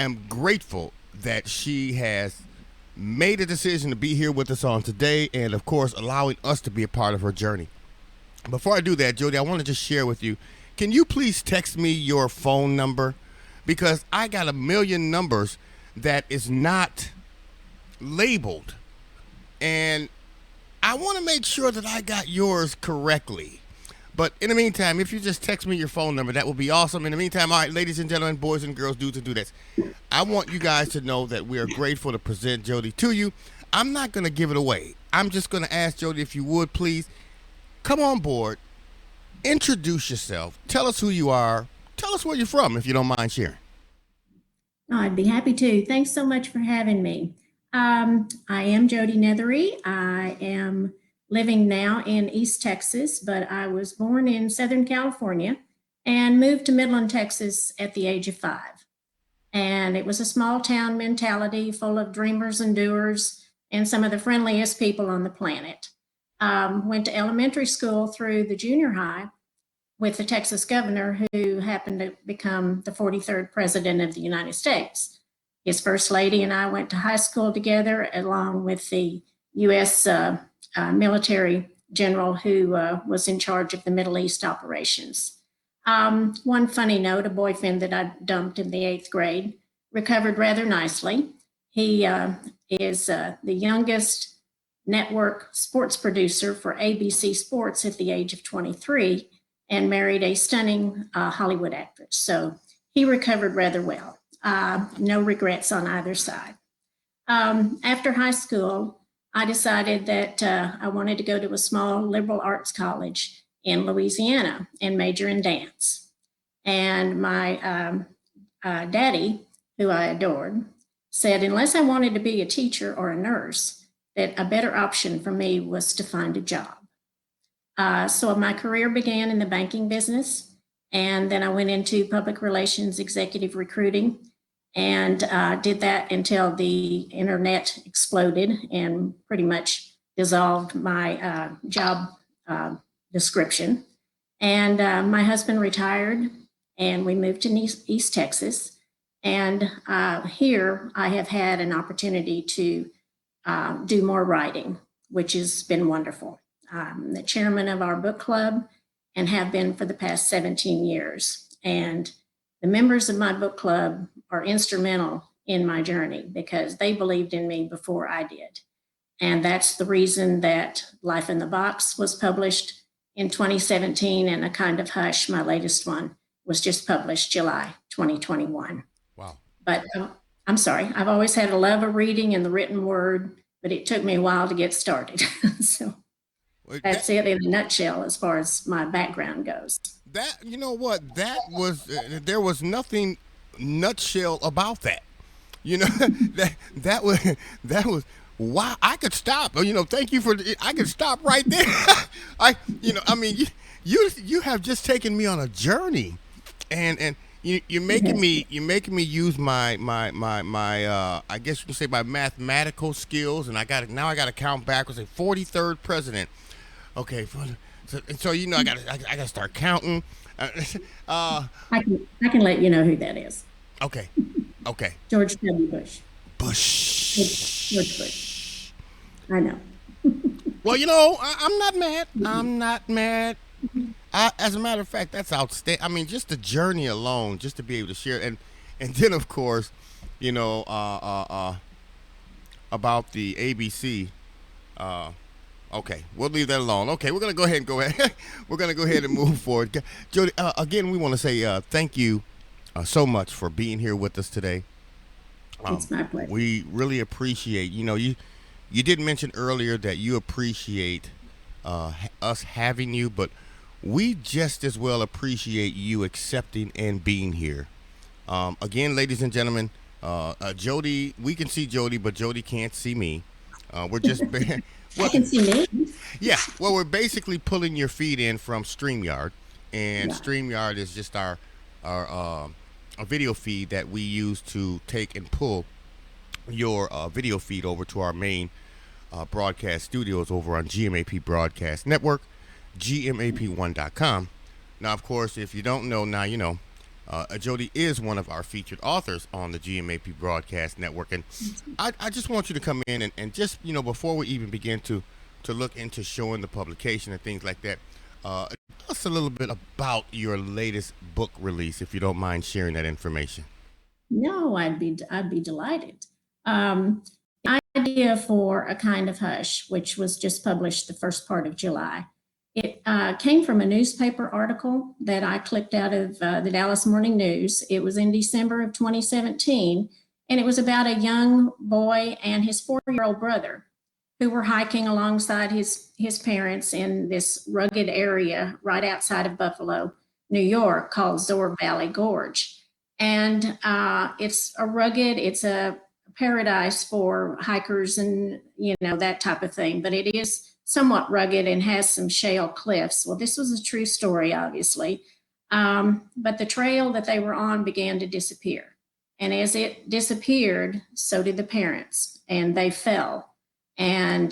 am grateful that she has made a decision to be here with us on today and, of course, allowing us to be a part of her journey. Before I do that, JoDee, I want to just share with you. Can you please text me your phone number? Because I got a million numbers that is not labeled. And I want to make sure that I got yours correctly. But in the meantime, if you just text me your phone number, that would be awesome. In the meantime, all right, ladies and gentlemen, boys and girls, dudes and dudettes, I want you guys to know that we are grateful to present JoDee to you. I'm not going to give it away. I'm just going to ask JoDee if you would please come on board, introduce yourself, tell us who you are, tell us where you're from if you don't mind sharing. I'd be happy to. Thanks so much for having me. I am JoDee Neathery. I am living now in East Texas, but I was born in Southern California and moved to Midland, Texas at the age of 5. And it was a small town mentality full of dreamers and doers and some of the friendliest people on the planet. Went to elementary school through the junior high with the Texas governor who happened to become the 43rd president of the United States. His first lady and I went to high school together along with the U.S. Military general who was in charge of the Middle East operations. One funny note, a boyfriend that I dumped in the 8th grade recovered rather nicely. He is the youngest network sports producer for ABC Sports at the age of 23 and married a stunning Hollywood actress. So he recovered rather well. No regrets on either side. After high school, I decided that I wanted to go to a small liberal arts college in Louisiana and major in dance. And my daddy, who I adored, said unless I wanted to be a teacher or a nurse, that a better option for me was to find a job. So my career began in the banking business, and then I went into public relations, executive recruiting, and did that until the internet exploded and pretty much dissolved my job description. And my husband retired, and we moved to East Texas. And here I have had an opportunity to do more writing, which has been wonderful. I'm the chairman of our book club and have been for the past 17 years. And the members of my book club are instrumental in my journey because they believed in me before I did. And that's the reason that Life in the Box was published in 2017, and A Kind of Hush, my latest one, was just published July 2021. Wow. But I'm sorry, I've always had a love of reading and the written word, but it took me a while to get started. So that's it in a nutshell as far as my background goes. That, you know what, that was, there was nothing nutshell about that. You know, that was, wow, I could stop. You know, thank you for, I could stop right there. You have just taken me on a journey, and you're making me use my I guess you can say my mathematical skills, and I got to count backwards. Say 43rd president. Okay, so you know I got to start counting. I can let you know who that is. Okay. George W. Bush. George Bush. I know. Well, you know, I'm not mad. I'm not mad. As a matter of fact, that's outstanding. I mean, just the journey alone, just to be able to share, and then of course, you know, about the ABC. Okay, we'll leave that alone. Okay, we're gonna go ahead. We're gonna go ahead and move forward. JoDee, again, we want to say thank you so much for being here with us today. It's my pleasure. We really appreciate. You know, you did mention earlier that you appreciate us having you, but we just as well appreciate you accepting and being here. Again, ladies and gentlemen, JoDee, we can see JoDee, but JoDee can't see me. We're just. I can see me. Yeah, well, we're basically pulling your feed in from StreamYard, and Yeah. StreamYard is just our a video feed that we use to take and pull your video feed over to our main broadcast studios over on GMAP Broadcast Network, GMAP1.com. Now, of course, if you don't know, now you know. JoDee is one of our featured authors on the GMAP Broadcast Network, and I just want you to come in and just before we even begin to look into showing the publication and things like that, tell us a little bit about your latest book release, if you don't mind sharing that information. No, I'd be delighted. The idea for A Kind of Hush, which was just published the first part of July, it came from a newspaper article that I clipped out of the Dallas Morning News. It was in December of 2017, and it was about a young boy and his 4-year-old brother who were hiking alongside his parents in this rugged area right outside of Buffalo, New York, called Zoar Valley Gorge. And it's a paradise for hikers and, that type of thing, but it is somewhat rugged and has some shale cliffs. Well, this was a true story, obviously. But the trail that they were on began to disappear. And as it disappeared, so did the parents, and they fell. And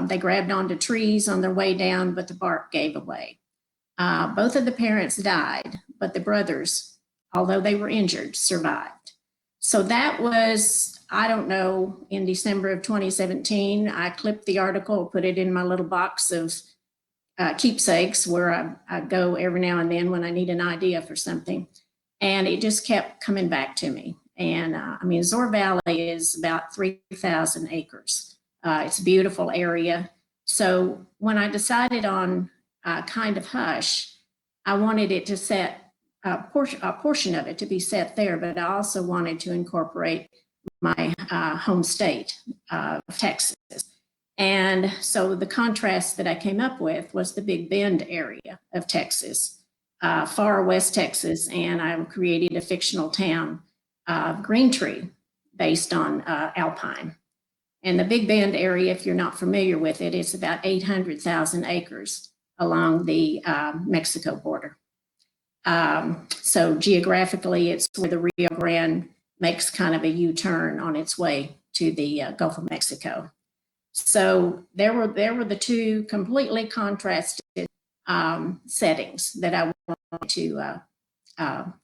they grabbed onto trees on their way down, but the bark gave away. Both of the parents died, but the brothers, although they were injured, survived. So that was, I don't know, in December of 2017, I clipped the article, put it in my little box of keepsakes where I go every now and then when I need an idea for something. And it just kept coming back to me. And Zoar Valley is about 3,000 acres. It's a beautiful area. So when I decided on Kind of Hush, I wanted it to set a portion of it to be set there, but I also wanted to incorporate my home state of Texas. And so the contrast that I came up with was the Big Bend area of Texas, far west Texas, and I created a fictional town, Greentree, based on Alpine. And the Big Bend area, if you're not familiar with it, it's about 800,000 acres along the Mexico border. So geographically, it's where the Rio Grande makes kind of a U-turn on its way to the Gulf of Mexico. So there were the two completely contrasted settings that I wanted to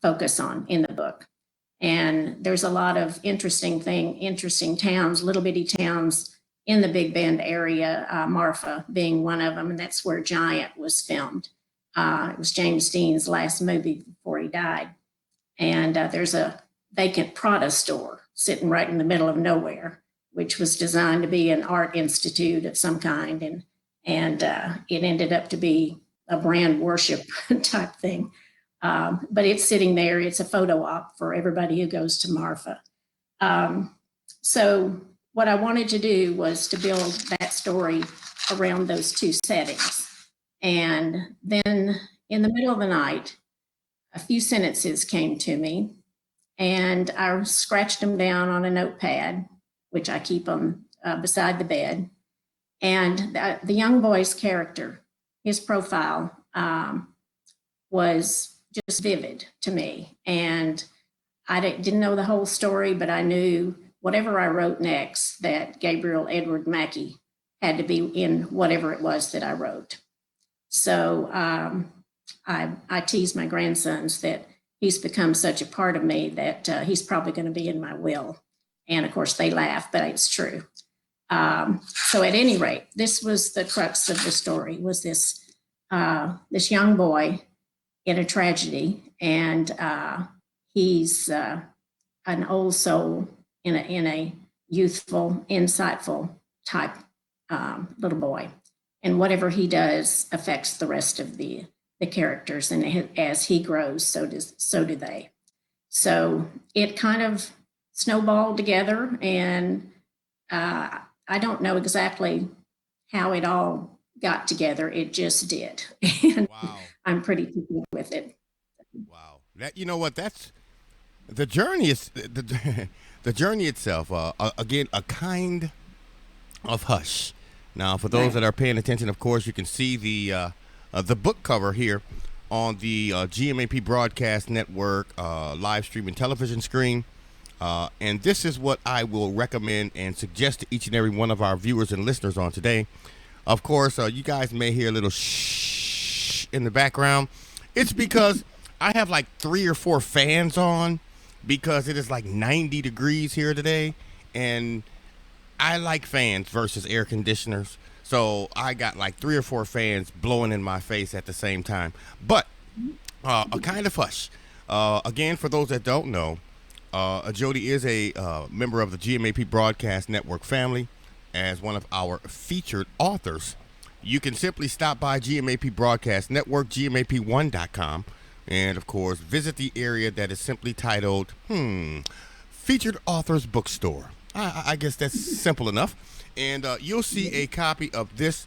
focus on in the book. And there's a lot of interesting towns, little bitty towns in the Big Bend area, Marfa being one of them, and that's where Giant was filmed. It was James Dean's last movie before he died. And there's a vacant Prada store sitting right in the middle of nowhere, which was designed to be an art institute of some kind. And it ended up to be a brand worship type thing. But it's sitting there. It's a photo op for everybody who goes to Marfa. So what I wanted to do was to build that story around those two settings. And then in the middle of the night, a few sentences came to me, and I scratched them down on a notepad, which I keep on beside the bed. And the young boy's character, his profile, was just vivid to me. And I didn't know the whole story, but I knew whatever I wrote next, that Gabriel Edward Mackey had to be in whatever it was that I wrote. So I tease my grandsons that he's become such a part of me that he's probably going to be in my will. And of course they laugh, but it's true. So at any rate, this was the crux of the story, was this young boy in a tragedy, and he's an old soul in a youthful, insightful type little boy. And whatever he does affects the rest of the characters, and as he grows, so do they. So it kind of snowballed together, and I don't know exactly how it all got together. It just did. And Wow. I'm pretty happy with it. Wow. That's the journey is the journey itself. Again, A Kind of Hush. Now, for those that are paying attention, of course, you can see the book cover here on the GMAP Broadcast Network live streaming television screen. And this is what I will recommend and suggest to each and every one of our viewers and listeners on today. Of course, you guys may hear a little shh in the background. It's because I have like 3 or 4 fans on because it is like 90 degrees here today, and I like fans versus air conditioners. So I got like 3 or 4 fans blowing in my face at the same time. But a kind of hush. Again, for those that don't know, JoDee is a member of the GMAP Broadcast Network family as one of our featured authors. You can simply stop by GMAP Broadcast Network, GMAP1.com, and of course, visit the area that is simply titled, Featured Authors Bookstore. I guess that's simple enough. And you'll see a copy of this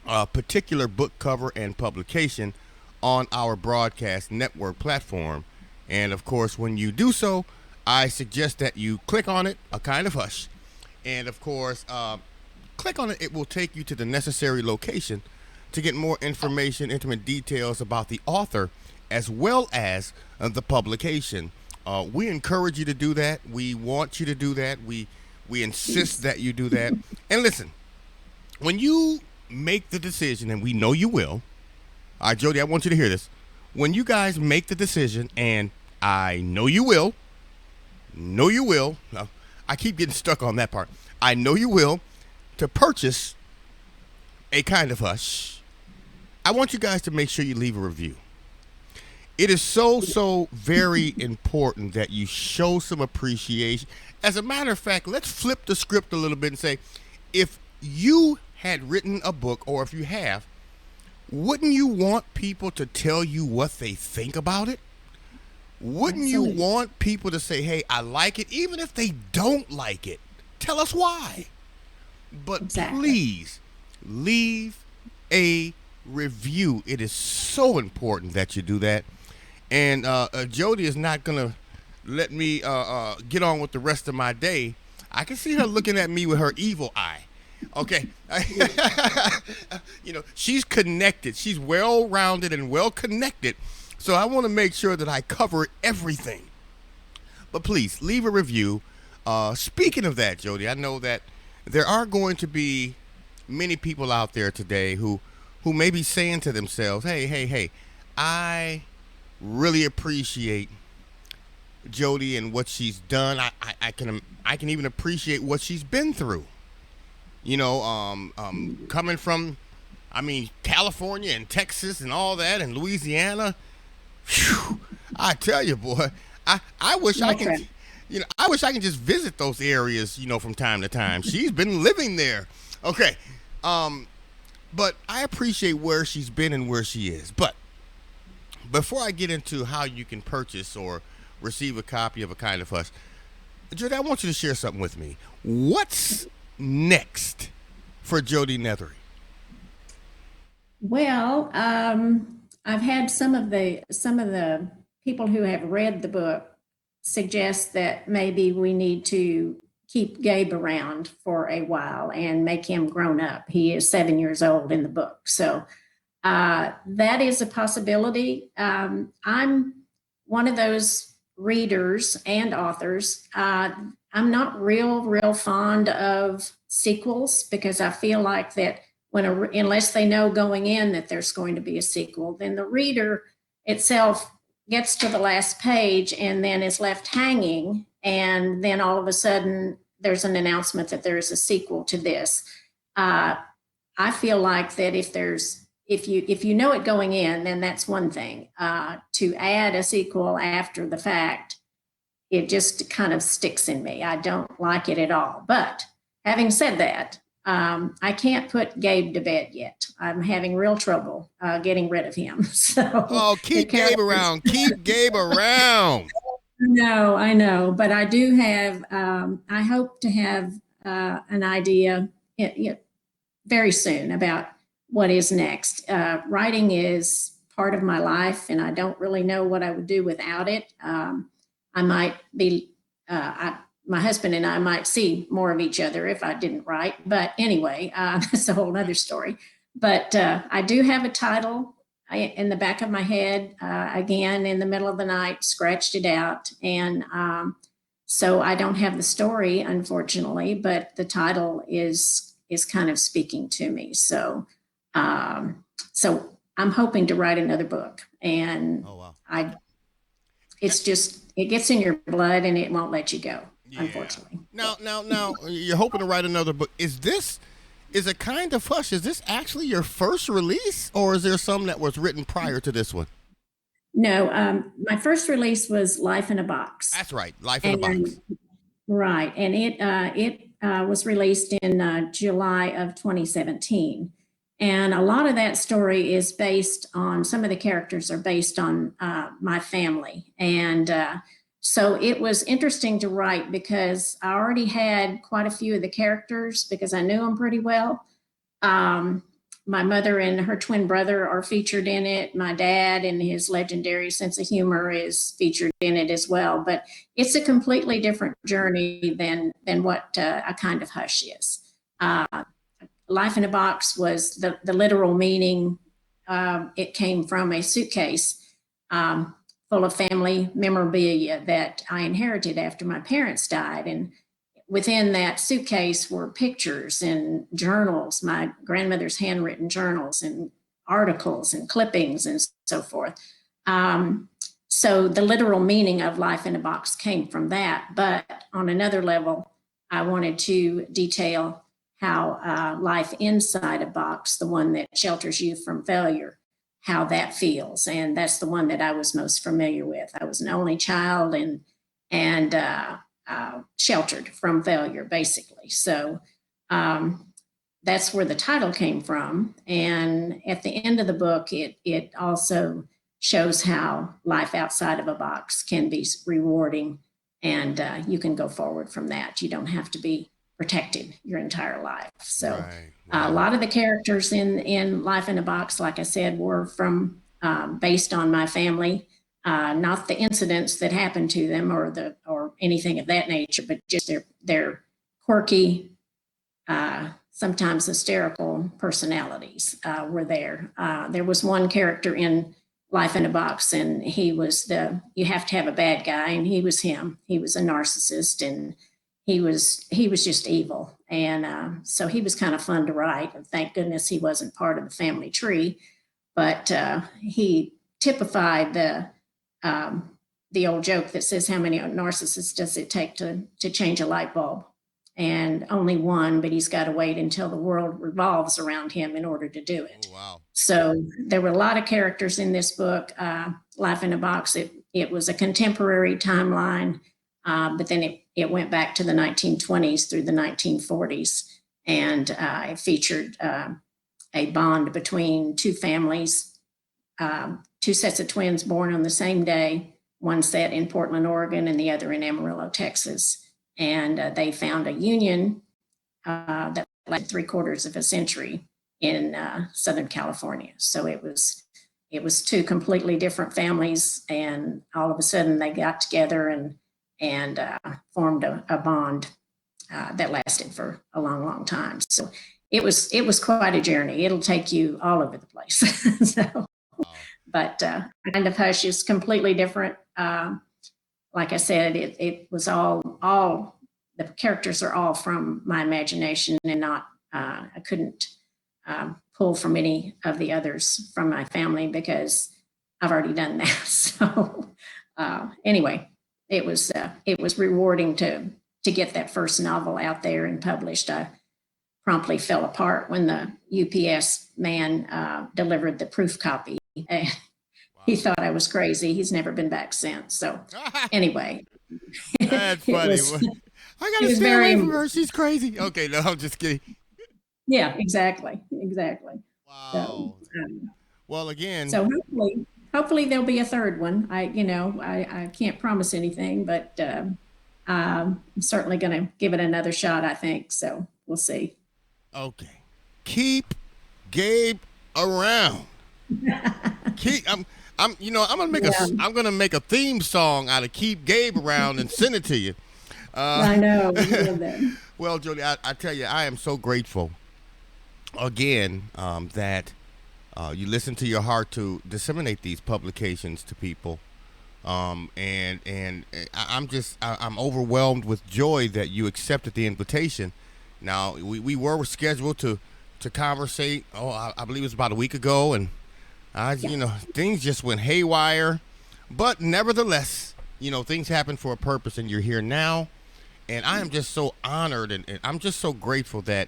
particular book cover and publication on our broadcast network platform. And of course, when you do so, I suggest that you click on it, A Kind of Hush. And of course, click on it. It will take you to the necessary location to get more information, intimate details about the author, as well as the publication. We encourage you to do that. We want you to do that. We insist that you do that. And listen, when you make the decision, and we know you will, all right, JoDee, I want you to hear this. When you guys make the decision, and I know you will, now, I keep getting stuck on that part. I know you will, to purchase A Kind of Hush, I want you guys to make sure you leave a review. It is so very important that you show some appreciation. As a matter of fact, let's flip the script a little bit and say, if you had written a book, or if you have, wouldn't you want people to tell you what they think about it? Wouldn't Absolutely. you want people to say, hey, I like it, even if they don't like it? Tell us why. But Exactly. please leave a review. It is so important that you do that. And JoDee is not going to let me get on with the rest of my day. I can see her looking at me with her evil eye. Okay. She's connected. She's well-rounded and well-connected. So I want to make sure that I cover everything. But please, leave a review. Speaking of that, JoDee, I know that there are going to be many people out there today who may be saying to themselves, hey, I really appreciate JoDee and what she's done. I can even appreciate what she's been through. Coming from, California and Texas and all that, and Louisiana. Whew, I tell you, boy, I wish I Okay. can, I wish I can just visit those areas, from time to time. She's been living there. Okay, but I appreciate where she's been and where she is. But before I get into how you can purchase or receive a copy of A Kind of Hush, JoDee, I want you to share something with me. What's next for JoDee Neathery? Well, I've had some of the people who have read the book suggest that maybe we need to keep Gabe around for a while and make him grown up. He is 7 years old in the book, so that is a possibility. I'm one of those readers and authors. I'm not real fond of sequels because I feel like that unless they know going in that there's going to be a sequel, then the reader itself gets to the last page and then is left hanging, and then all of a sudden there's an announcement that there is a sequel to this. I feel like that if you know it going in, then that's one thing. To add a sequel after the fact, it just kind of sticks in me. I don't like it at all. But having said that, I can't put Gabe to bed yet. I'm having real trouble getting rid of him. So Oh, keep Gabe around. Keep Gabe around. No, I know, but I do have. I hope to have an idea very soon about what is next. Writing is part of my life, and I don't really know what I would do without it. I might be. My husband and I might see more of each other if I didn't write. But anyway, that's a whole other story. But I do have a title in the back of my head, again, in the middle of the night, scratched it out. And so I don't have the story, unfortunately, but the title is kind of speaking to me. So I'm hoping to write another book, and Oh wow. it gets in your blood and it won't let you go, Yeah. unfortunately. Now, you're hoping to write another book. Is a kind of hush? Is this actually your first release, or is there some that was written prior to this one? No, my first release was Life in a Box. That's right, Life in a Box. And right, and it was released in July of 2017, and a lot of that story is based on, some of the characters are based on my family, and so it was interesting to write because I already had quite a few of the characters because I knew them pretty well. Um, my mother and her twin brother are featured in it. My dad and his legendary sense of humor is featured in it as well. But it's a completely different journey than what A Kind of Hush is. Uh, Life in a Box was the literal meaning. It came from a suitcase full of family memorabilia that I inherited after my parents died. And within that suitcase were pictures and journals, my grandmother's handwritten journals and articles and clippings and so forth. So the literal meaning of Life in a Box came from that. But on another level, I wanted to detail how life inside a box, the one that shelters you from failure, how that feels. And that's the one that I was most familiar with. I was an only child and sheltered from failure, basically. So that's where the title came from. And at the end of the book, it also shows how life outside of a box can be rewarding, and you can go forward from that. You don't have to be protected your entire life. So Right. a lot of the characters in Life in a Box, like I said, were from based on my family. Not the incidents that happened to them or anything of that nature, but just their quirky, sometimes hysterical personalities were there. There was one character in Life in a Box, and you have to have a bad guy, and he was him. He was a narcissist, and he was just evil, and so he was kind of fun to write. And thank goodness he wasn't part of the family tree, but he typified the old joke that says, how many narcissists does it take to change a light bulb? And only one, but he's got to wait until the world revolves around him in order to do it. Oh, wow. So there were a lot of characters in this book, Life in a Box. It was a contemporary timeline, but then it went back to the 1920s through the 1940s, and it featured a bond between two families, two sets of twins born on the same day, one set in Portland, Oregon, and the other in Amarillo, Texas. And they found a union that lasted 3/4 of a century in Southern California. So it was two completely different families, and all of a sudden they got together and formed a bond that lasted for a long, long time. So it was quite a journey. It'll take you all over the place. So, Wow. but Kind of Hush is completely different. Like I said, it was all the characters are all from my imagination, and not I couldn't pull from any of the others from my family because I've already done that. So anyway, it was rewarding to get that first novel out there and published. I promptly fell apart when the UPS man delivered the proof copy. He thought I was crazy. He's never been back since. So anyway, That's funny. I gotta stay away from her. She's crazy. Okay, no, I'm just kidding. Yeah, exactly. Wow. So, Well, again. So hopefully there'll be a third one. I can't promise anything, but I'm certainly going to give it another shot, I think. So we'll see. Okay. Keep Gabe around. I'm gonna make a theme song out of Keep Gabe Around and send it to you. I know. I love that. Well, JoDee, I tell you, I am so grateful again that you listen to your heart to disseminate these publications to people. I'm overwhelmed with joy that you accepted the invitation. Now we were scheduled to conversate. I believe it was about a week ago, and Yeah. Things just went haywire, but nevertheless, things happen for a purpose, and you're here now. And I am just so honored, and I'm just so grateful that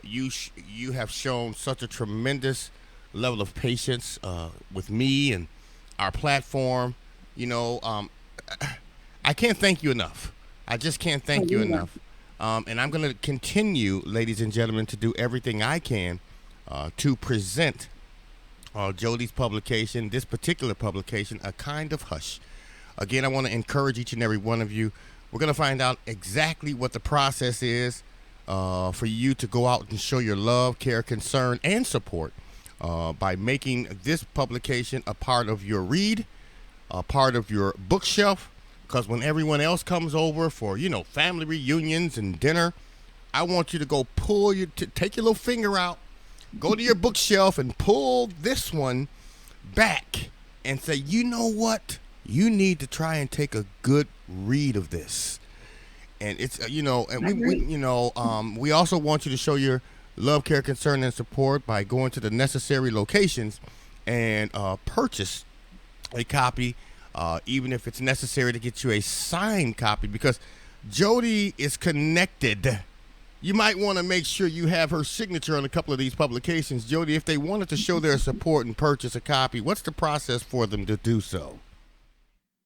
you have shown such a tremendous level of patience with me and our platform. You know, um, I can't thank you enough. I just can't Oh, thank you you're enough. welcome. And I'm going to continue, ladies and gentlemen, to do everything I can to present JoDee's publication, this particular publication, A Kind of Hush. Again, I want to encourage each and every one of you. We're going to find out exactly what the process is for you to go out and show your love, care, concern, and support by making this publication a part of your read, a part of your bookshelf. Because when everyone else comes over for, family reunions and dinner, I want you to go take your little finger out, go to your bookshelf and pull this one back and say, you know what? You need to try and take a good read of this. And it's and I agree. we also want you to show your love, care, concern, and support by going to the necessary locations and purchase a copy, even if it's necessary to get you a signed copy, because JoDee is connected. You might want to make sure you have her signature on a couple of these publications. JoDee, if they wanted to show their support and purchase a copy, what's the process for them to do so?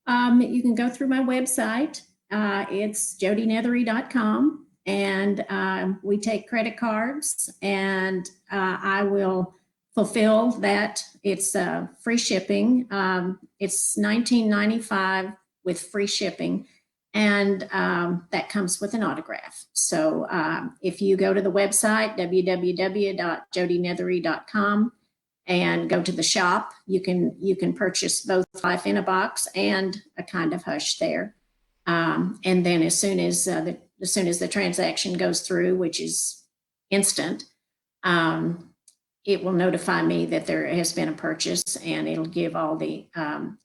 You can go through my website. It's JoDeeNeathery.com, and we take credit cards, and I will fulfill that. It's free shipping. It's $19.95 with free shipping, and that comes with an autograph. So if you go to the website, www.jodeeneathery.com, and go to the shop, you can purchase both Life in a Box and A Kind of Hush there. And then as soon as the transaction goes through, which is instant, it will notify me that there has been a purchase, and it'll give all the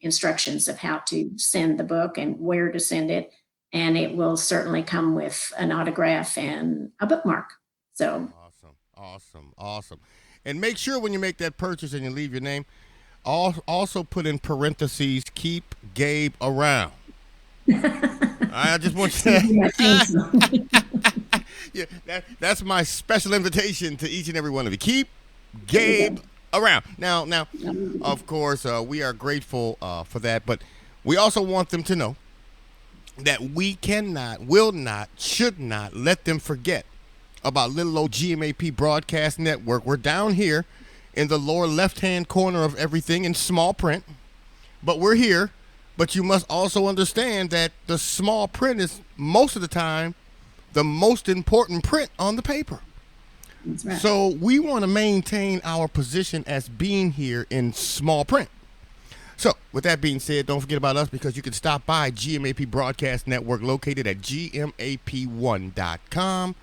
instructions of how to send the book and where to send it. And it will certainly come with an autograph and a bookmark. So Awesome, awesome, awesome. And make sure when you make that purchase and you leave your name, also put in parentheses, keep Gabe around. I just want you to. Yeah, that's my special invitation to each and every one of you. Keep Gabe around. Now, of course, we are grateful for that, but we also want them to know that we cannot, will not, should not let them forget about little old GMAP Broadcast Network. We're down here in the lower left-hand corner of everything in small print, but we're here. But you must also understand that the small print is most of the time the most important print on the paper. that's right. So we want to maintain our position as being here in small print. So, with that being said, don't forget about us, because you can stop by GMAP Broadcast Network located at gmap1.com.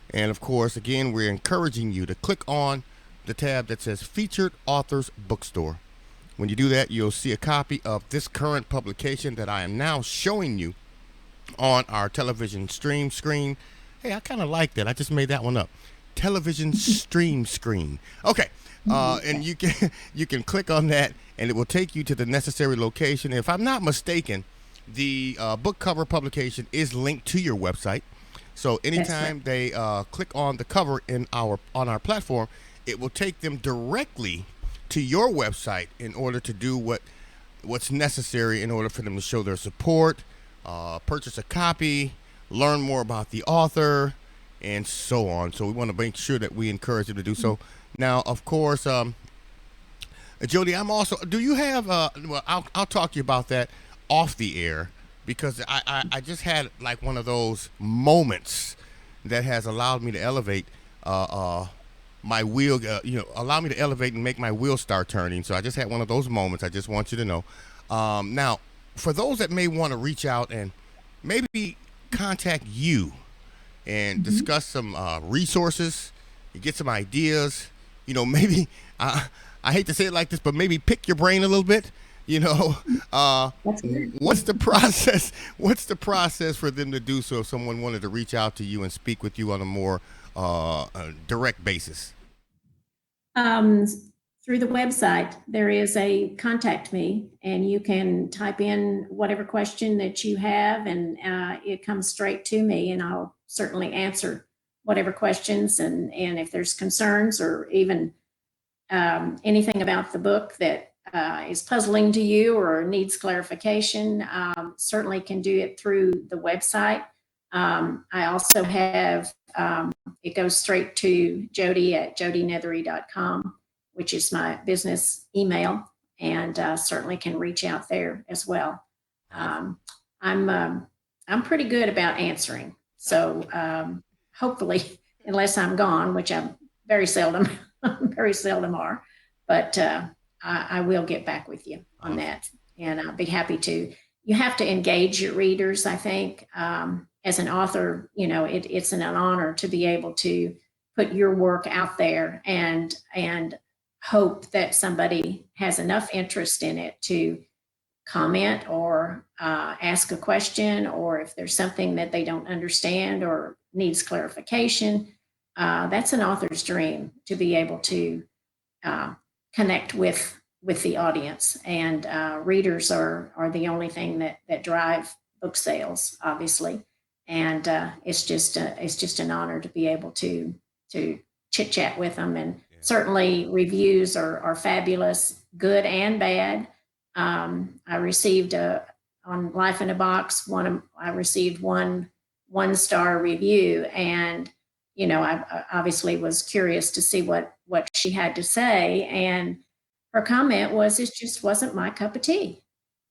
And of course, again, we're encouraging you to click on the tab that says Featured Authors Bookstore. When you do that, you'll see a copy of this current publication that I am now showing you on our television stream screen. Hey, I kind of like that. I just made that one up. Television stream screen. Okay. And you can click on that, and it will take you to the necessary location. If I'm not mistaken, the book cover publication is linked to your website. So anytime they click on the cover on our platform, it will take them directly to your website in order to do what's necessary in order for them to show their support, purchase a copy, learn more about the author, and so on. So we want to make sure that we encourage them to do so. Now, of course, JoDee, I'm also. Do you have? Well, I'll talk to you about that off the air, because I just had like one of those moments that has allowed me to elevate my wheel. Allow me to elevate and make my wheel start turning. So I just had one of those moments. I just want you to know. Now, for those that may want to reach out and maybe contact you and discuss some resources, you get some ideas. Maybe I hate to say it like this, but maybe pick your brain a little bit. That's good. What's the process? What's the process for them to do so if someone wanted to reach out to you and speak with you on a more direct basis? Um, through the website, there is a contact me, and you can type in whatever question that you have, and it comes straight to me, and I'll certainly answer whatever questions, and if there's concerns or even anything about the book that is puzzling to you or needs clarification, certainly can do it through the website. I also have, it goes straight to JoDee at JoDeeNeathery.com, which is my business email, and certainly can reach out there as well. I'm pretty good about answering, so hopefully, unless I'm gone, which I'm very seldom, very seldom are, but I will get back with you on that, and I'll be happy to. You have to engage your readers, I think. As an author, it's an honor to be able to put your work out there and hope that somebody has enough interest in it to comment or ask a question, or if there's something that they don't understand or needs clarification. That's an author's dream, to be able to connect with the audience, and readers are the only thing that drive book sales, obviously, and it's just an honor to be able to chit chat with them, and certainly reviews are fabulous, good and bad. I received on Life in a Box I received one star review, and I obviously was curious to see what she had to say, and her comment was, "It just wasn't my cup of tea,"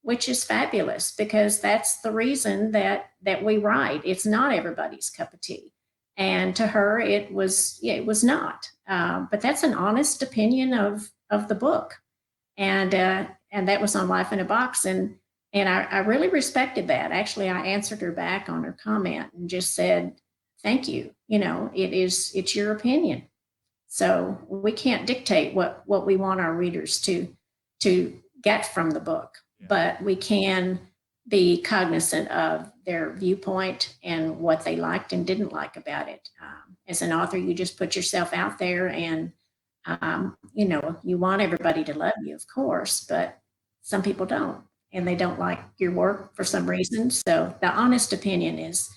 which is fabulous, because that's the reason that we write. It's not everybody's cup of tea, and to her, it was not. But that's an honest opinion of the book, and that was on Life in a Box, and I really respected that. Actually, I answered her back on her comment and just said, "Thank you. It's your opinion." So we can't dictate what we want our readers to get from the book, but we can be cognizant of their viewpoint and what they liked and didn't like about it. As an author, you just put yourself out there, and you want everybody to love you, of course, but some people don't, and they don't like your work for some reason. So the honest opinion is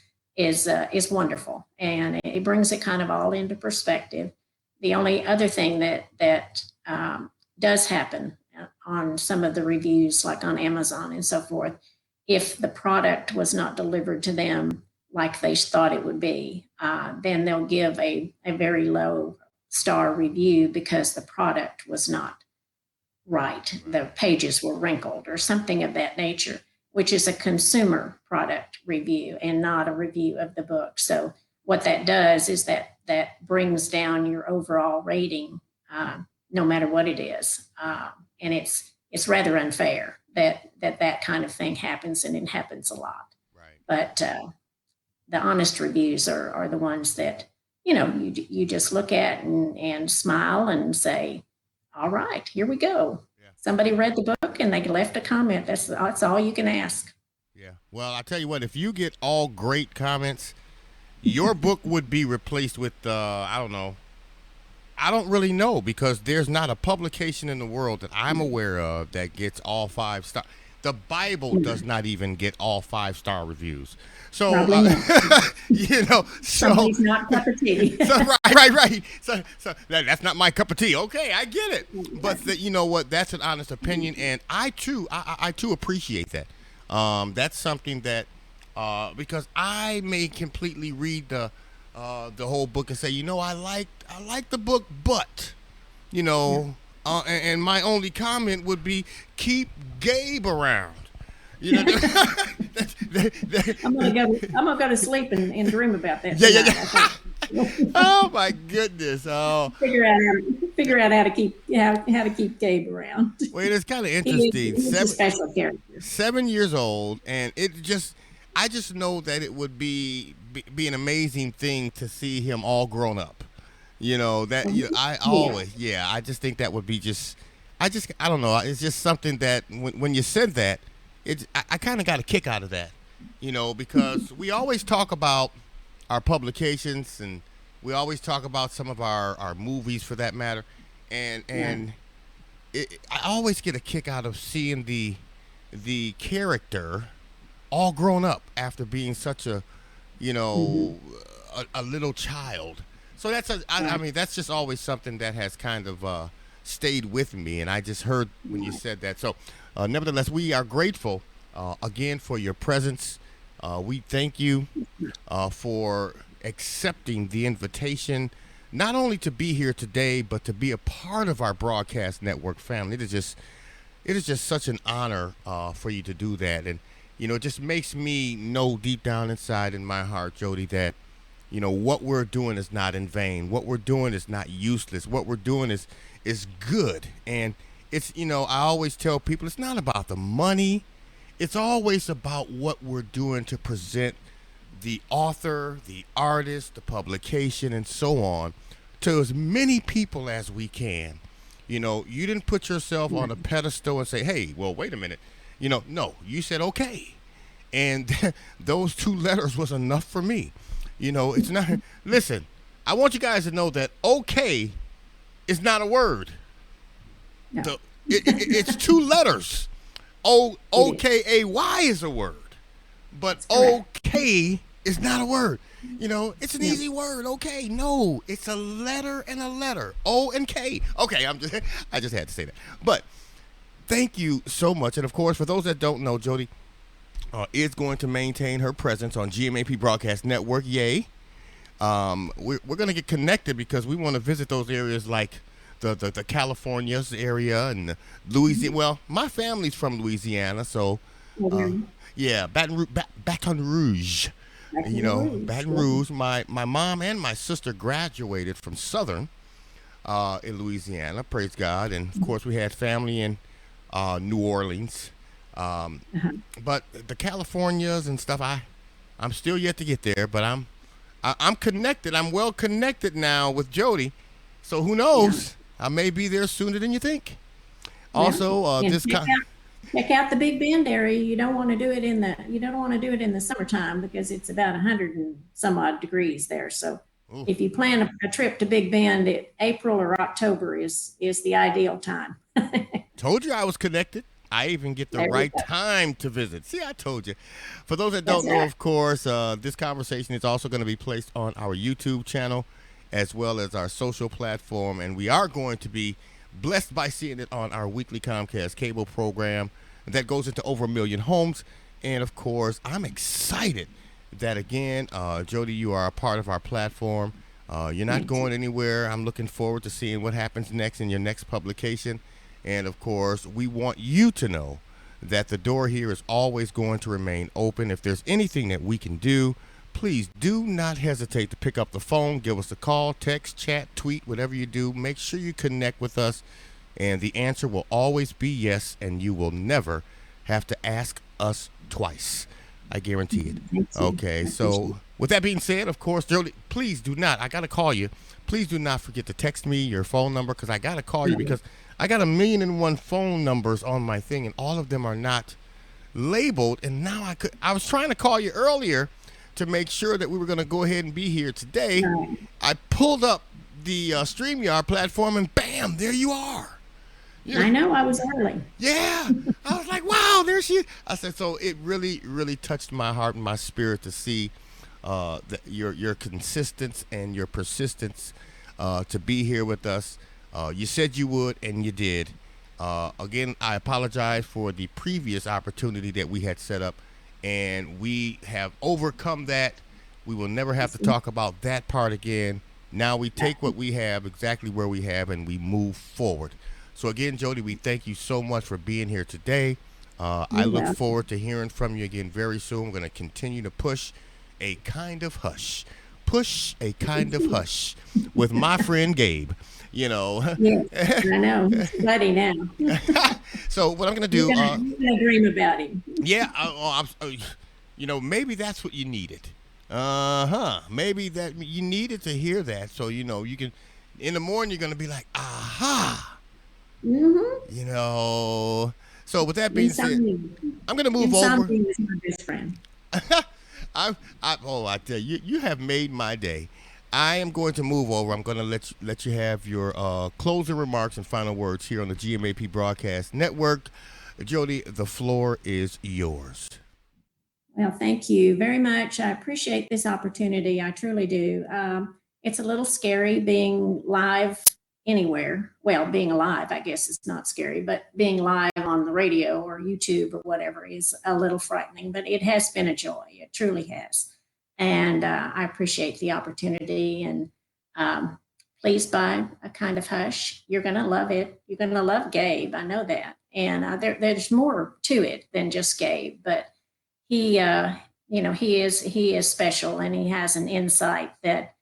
wonderful, and it brings it kind of all into perspective. The only other thing that does happen on some of the reviews, like on Amazon and so forth, if the product was not delivered to them like they thought it would be, then they'll give a very low star review because the product was not right. The pages were wrinkled or something of that nature, which is a consumer product review and not a review of the book. So what that does is that brings down your overall rating, no matter what it is. And it's rather unfair that kind of thing happens, and it happens a lot. Right. But the honest reviews are the ones that, you just look at and smile and say, all right, here we go. Yeah. Somebody read the book and they left a comment. That's all you can ask. Yeah. Well, I tell you what, if you get all great comments, your book would be replaced with, I don't know. I don't really know, because there's not a publication in the world that I'm aware of that gets all 5 star. The Bible does not even get all 5-star reviews. So, Somebody's not cup of tea. So, right. So that's not my cup of tea. Okay, I get it. But you know what? That's an honest opinion, and I too appreciate that. That's something that, because I may completely read the whole book and say, I like the book, but, and my only comment would be, keep Gabe around. I'm gonna go to sleep and dream about that. Yeah. Oh my goodness! Oh, figure out how to keep Gabe around. Wait, it's kind of interesting. He's a special character. 7 years old, and I just know that it would be an amazing thing to see him all grown up. I just think that would be I don't know. It's just something that when you said that, I kind of got a kick out of that, because we always talk about our publications, and we always talk about some of our movies, for that matter, and I always get a kick out of seeing the character all grown up after being such a, you Mm-hmm. know, a little child. So I Right. mean, that's just always something that has kind of stayed with me. And I just heard when you Right. said that. So, nevertheless, we are grateful again for your presence. We thank you for accepting the invitation, not only to be here today, but to be a part of our broadcast network family. It is just such an honor for you to do that, and it just makes me know deep down inside in my heart, JoDee, that what we're doing is not in vain. What we're doing is not useless. What we're doing is good, and I always tell people it's not about the money. It's always about what we're doing to present the author, the artist, the publication, and so on to as many people as we can. You didn't put yourself on a Right. pedestal and say, hey, well, wait a minute. No, you said okay. And those two letters was enough for me. It's not, listen, I want you guys to know that okay is not a word. No, The, it's two letters. it is. OKAY is a word, but That's correct. okay is not a word. It's an Yeah. easy word. Okay, no, it's a letter and a letter. O and K. Okay, I just had to say that. But thank you so much, and of course, for those that don't know, JoDee is going to maintain her presence on GMAP Broadcast Network. Yay! We're going to get connected because we want to visit those areas like the California's area and Louisiana. Well, my family's from Louisiana, so uh, Okay. yeah, Baton Rouge. Back in the Rouge. Baton Yeah. Rouge. My mom and my sister graduated from Southern in Louisiana. Praise God, and of course we had family in New Orleans. Um, Uh-huh. but the Californias and stuff, I'm still yet to get there, but I'm connected. I'm well connected now with JoDee, so who Yeah. knows? I may be there sooner than you think. Well, Also, and this con. check out the Big Bend area. You don't want to do it in the summertime because it's about 100 and some odd degrees there. So Ooh, if you plan a trip to Big Bend, April or October is the ideal time. told you I was connected. I even get the There you right go. time to visit. See, I told you. For those that That's don't know, right. of course, this conversation is also going to be placed on our YouTube channel as well as our social platform. And we are going to be blessed by seeing it on our weekly Comcast cable program that goes into over 1 million homes. And of course, I'm excited that again, JoDee, you are a part of our platform. You're not Thank you. going anywhere. I'm looking forward to seeing what happens next in your next publication. And of course, we want you to know that the door here is always going to remain open. If there's anything that we can do, please do not hesitate to pick up the phone, give us a call, text, chat, tweet, whatever you do. Make sure you connect with us, and the answer will always be yes, and you will never have to ask us twice. I guarantee it. Thank you. Okay, I appreciate so with that being said, of course, JoDee, please do not, I got to call you. Please do not forget to text me your phone number because I got to call you it. because I got 1,000,001 phone numbers on my thing, and all of them are not labeled. And now I was trying to call you earlier to make sure that we were going to go ahead and be here today. Right. I pulled up the StreamYard platform, and bam, there you are. You know, I know I was early. yeah. I was like, wow, there she is. I said, so it really, really touched my heart and my spirit to see your consistency and your persistence to be here with us. You said you would, and you did. Again, I apologize for the previous opportunity that we had set up, and we have overcome that. We will never have to talk about that part again. Now we take what we have, exactly where we have, and we move forward. So again, JoDee, we thank you so much for being here today. I You're look welcome. forward to hearing from you again very soon. We're going to continue to push a kind of hush. Push a kind of hush with my friend Gabe. You know. Yes, I know. He's a buddy now. So what I'm going to do, You're gonna dream about him. yeah, maybe that's what you needed. Uh-huh. Maybe that you needed to hear that, so you can. In the morning, you're going to be like, aha. Mm-hmm. You know. So with that being said, Insomnia. I'm going to move over. Insomnia is my best friend. I tell you, you have made my day. I am going to move over. I'm going to let you have your closing remarks and final words here on the GMAP Broadcast Network. JoDee, the floor is yours. Well, thank you very much. I appreciate this opportunity. I truly do. It's a little scary being live anywhere. Well, being alive, I guess, is not scary, but being live on the radio or YouTube or whatever is a little frightening, but it has been a joy. It truly has. And I appreciate the opportunity. And um, please buy A Kind of Hush. You're going to love it. You're going to love Gabe. I know that. And there's more to it than just Gabe, but he he is special, and he has an insight that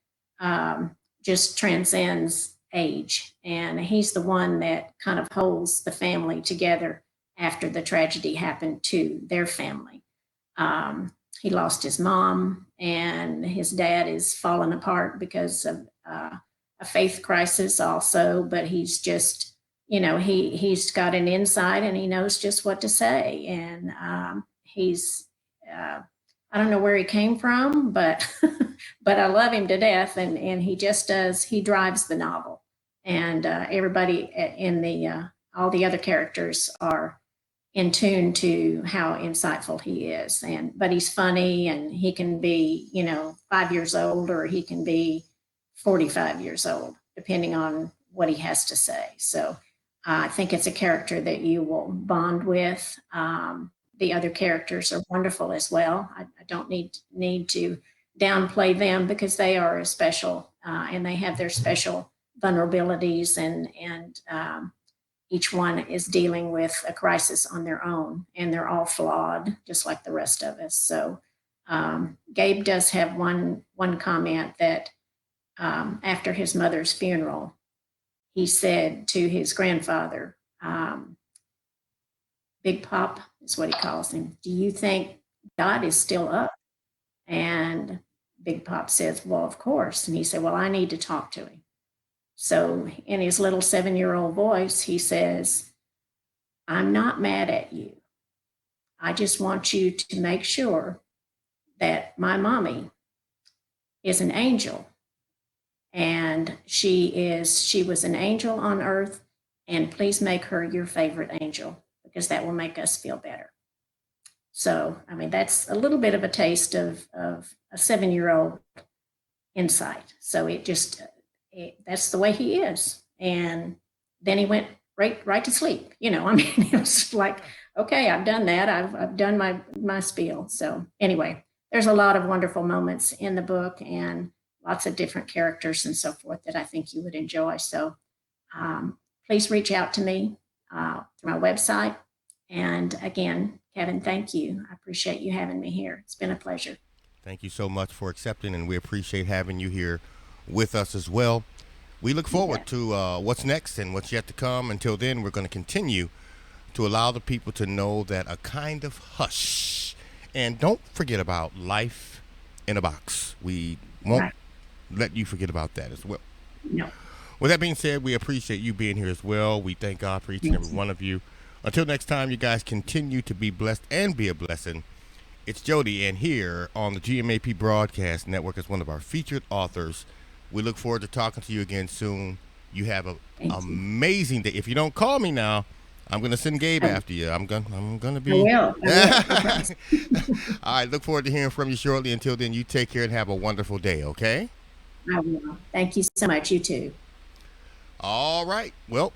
just transcends age, and he's the one that kind of holds the family together after the tragedy happened to their family. He lost his mom, and his dad is falling apart because of a faith crisis also, but he's just, he's got an insight, and he knows just what to say. And he's uh, I don't know where he came from, but but I love him to death, and he just does. He drives the novel, and everybody in the all the other characters are in tune to how insightful he is. And but he's funny, and he can be 5 years old, or he can be 45 years old, depending on what he has to say. So I think it's a character that you will bond with. The other characters are wonderful as well. I don't need to downplay them, because they are special, and they have their special vulnerabilities, and each one is dealing with a crisis on their own, and they're all flawed, just like the rest of us. So Gabe does have one comment that after his mother's funeral, he said to his grandfather, Big Pop is what he calls him, "Do you think God is still up?" And Big Pop says, "Well, of course." And he said, "Well, I need to talk to him." So in his little 7-year-old voice, he says, "I'm not mad at you. I just want you to make sure that my mommy is an angel, and she was an angel on earth, and please make her your favorite angel, because that will make us feel better." So, I mean, that's a little bit of a taste of a 7-year-old insight. So that's the way he is. And then he went right to sleep. I mean, it was like, okay, I've done that. I've done my spiel. So anyway, there's a lot of wonderful moments in the book, and lots of different characters and so forth that I think you would enjoy. So please reach out to me through my website. And again, Kevin, thank you. I appreciate you having me here. It's been a pleasure. Thank you so much for accepting, and we appreciate having you here with us as well. We look forward to what's next and what's yet to come. Until then, we're going to continue to allow the people to know that A Kind of Hush. And don't forget about Life in a Box. We won't Right. let you forget about that as well. No, With that being said, we appreciate you being here as well. We thank God for each and thank every you. one of you. Until next time, you guys continue to be blessed and be a blessing. It's JoDee, and here on the GMAP Broadcast Network as one of our featured authors. We look forward to talking to you again soon. You have an Thank you. amazing day. If you don't call me now, I'm gonna send Gabe I, after you. I'm gonna I be. will. I will. Okay. All right. Look forward to hearing from you shortly. Until then, you take care and have a wonderful day. Okay. I will. Thank you so much. You too. All right. Well,